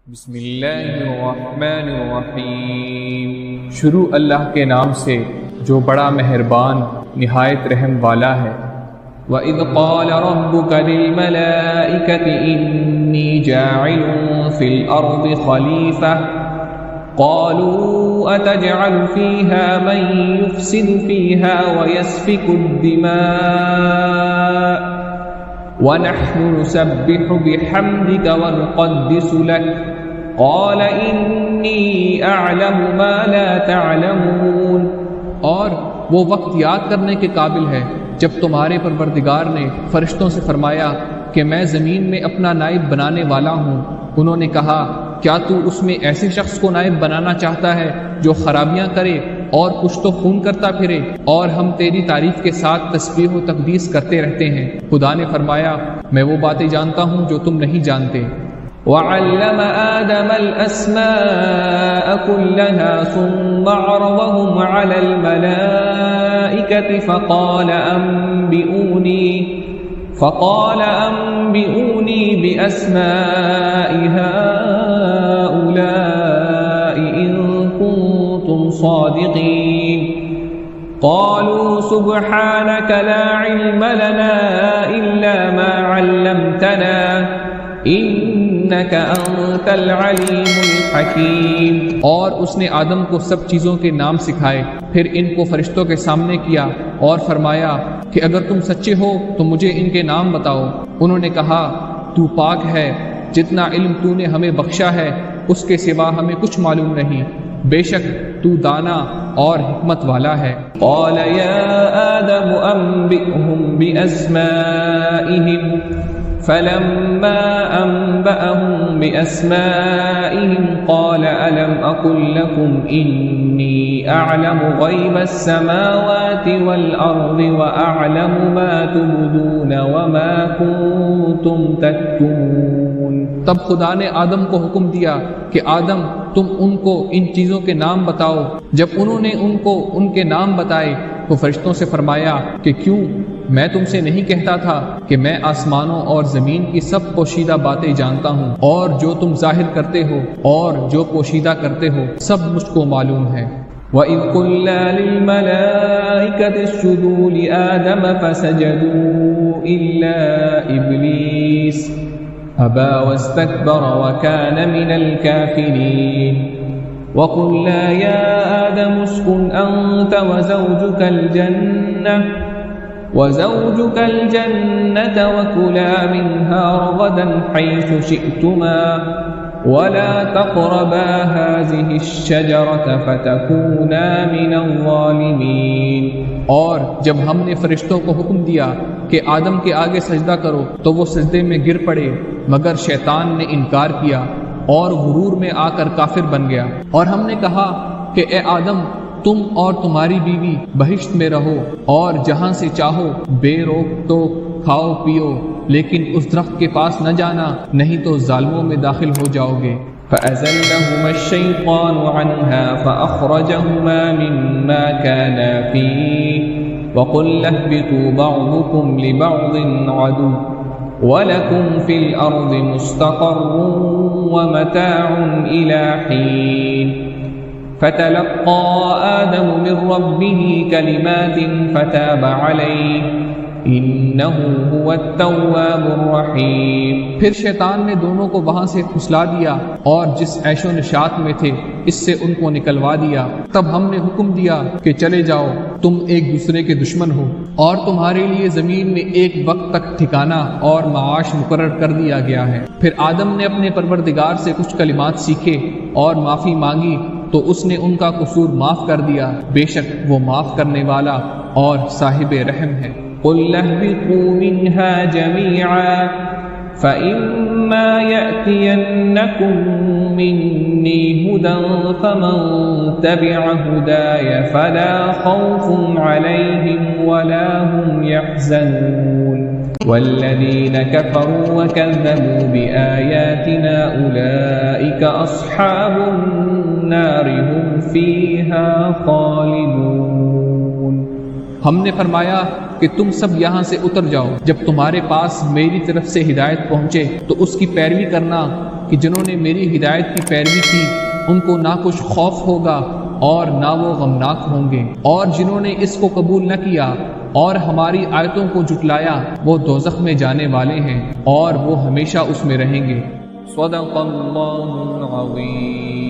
بسم اللہ الرحمن الرحیم، شروع اللہ کے نام سے جو بڑا مہربان نہایت رحم والا ہے۔ وَإِذْ قَالَ رَبُّكَ لِلْمَلَائِكَةِ إِنِّي جَاعِلٌ فِي الْأَرْضِ خَلِيفَةً قَالُوا أَتَجْعَلُ فِيهَا مَن يُفْسِدُ فِيهَا وَيَسْفِكُ الدِّمَاءَ وَنَحْنُ نُسَبِّحُ بِحَمْدِكَ وَنُقَدِّسُ لَكَ قال انی اعلم ما لا تعلمون، اور وہ وقت یاد کرنے کے قابل ہے جب تمہارے پروردگار نے فرشتوں سے فرمایا کہ میں زمین میں اپنا نائب بنانے والا ہوں۔ انہوں نے کہا کیا تو اس میں ایسے شخص کو نائب بنانا چاہتا ہے جو خرابیاں کرے اور کچھ تو خون کرتا پھرے، اور ہم تیری تعریف کے ساتھ تسبیح و تقدیس کرتے رہتے ہیں۔ خدا نے فرمایا میں وہ باتیں جانتا ہوں جو تم نہیں جانتے۔ وعلم آدم الأسماء كلها ثم عرضهم على الملائكة فقال أنبئوني بأسماء هؤلاء إن كنتم صادقين قالوا سبحانك لا علم لنا إلا ما علمتنا انک انت العلیم الحکیم، اور اس نے آدم کو سب چیزوں کے نام سکھائے، پھر ان کو فرشتوں کے سامنے کیا اور فرمایا کہ اگر تم سچے ہو تو مجھے ان کے نام بتاؤ۔ انہوں نے کہا تو پاک ہے، جتنا علم تو نے ہمیں بخشا ہے اس کے سوا ہمیں کچھ معلوم نہیں، بے شک تو دانا اور حکمت والا ہے۔ قال یا آدم انبئهم بأسمائهم فلما أنبأهم بأسمائهم قال ألم أقل لكم إني أعلم غيب السماوات والأرض وأعلم ما تبدون وما كنتم تكتمون۔ تب خدا نے آدم کو حکم دیا کہ آدم تم ان کو ان چیزوں کے نام بتاؤ۔ جب انہوں نے ان کو ان کے نام بتائے تو فرشتوں سے فرمایا کہ کیوں میں تم سے نہیں کہتا تھا کہ میں آسمانوں اور زمین کی سب پوشیدہ باتیں جانتا ہوں، اور جو تم ظاہر کرتے ہو اور جو پوشیدہ کرتے ہو سب مجھ کو معلوم ہے۔ وَإِذْ قُلْنَا لِلْمَلَائِكَةِ اسْجُدُوا لِآدَمَ فَسَجَدُوا إِلَّا إِبْلِيسَ أَبَى وَاسْتَكْبَرَ وَكَانَ مِنَ الْكَافِرِينَ وَقُلْنَا يَا آدَمُ اسْكُنْ أَنْتَ وزوجك الجنة وكلا منها رغدا حيث شئتما ولا تقربا هذه الشجرة فتكونا من الظالمين۔ اور جب ہم نے فرشتوں کو حکم دیا کہ آدم کے آگے سجدہ کرو تو وہ سجدے میں گر پڑے، مگر شیطان نے انکار کیا اور غرور میں آ کر کافر بن گیا۔ اور ہم نے کہا کہ اے آدم تم اور تمہاری بیوی بہشت میں رہو، اور جہاں سے چاہو بے روک ٹوک کھاؤ پیو، لیکن اس درخت کے پاس نہ جانا، نہیں تو ظالموں میں داخل ہو جاؤ گے۔ فأزلهما الشيطان عنها فأخرجهما مما كانا فيه وقلنا اهبطوا بعضكم لبعض عدو ولكم في الأرض مستقر ومتاع إلى حين فتلقى آدم من ربه كلمات فتاب عليه إنه هو التواب الرحيم۔ پھر شیطان نے دونوں کو وہاں سے پھسلا دیا اور جس عیش و نشاط میں تھے اس سے ان کو نکلوا دیا۔ تب ہم نے حکم دیا کہ چلے جاؤ، تم ایک دوسرے کے دشمن ہو، اور تمہارے لیے زمین میں ایک وقت تک ٹھکانہ اور معاش مقرر کر دیا گیا ہے۔ پھر آدم نے اپنے پروردگار سے کچھ کلمات سیکھے اور معافی مانگی تو اس نے ان کا قصور معاف کر دیا، بے شک وہ معاف کرنے والا اور صاحب رحم ہے۔ قُلْ اهْبِطُوا مِنْهَا جَمِيعًا فَإِمَّا يَأْتِيَنَّكُم مِّنِّي هُدًى فَمَن تَبِعَ هُدَايَ فَلَا خَوْفٌ عَلَيْهِمْ وَلَا هُمْ يَحْزَنُونَ وَالَّذِينَ كَفَرُوا وَكَذَّبُوا بِآيَاتِنَا أُولَئِكَ أَصْحَابُ النَّارِ هُمْ فِيهَا خَالِدُونَ۔ ہم نے فرمایا کہ تم سب یہاں سے اتر جاؤ، جب تمہارے پاس میری طرف سے ہدایت پہنچے تو اس کی پیروی کرنا کہ جنہوں نے میری ہدایت کی پیروی کی ان کو نہ کچھ خوف ہوگا اور نہ وہ غمناک ہوں گے، اور جنہوں نے اس کو قبول نہ کیا اور ہماری آیتوں کو جھٹلایا وہ دوزخ میں جانے والے ہیں اور وہ ہمیشہ اس میں رہیں گے۔ صدق اللہ العظیم۔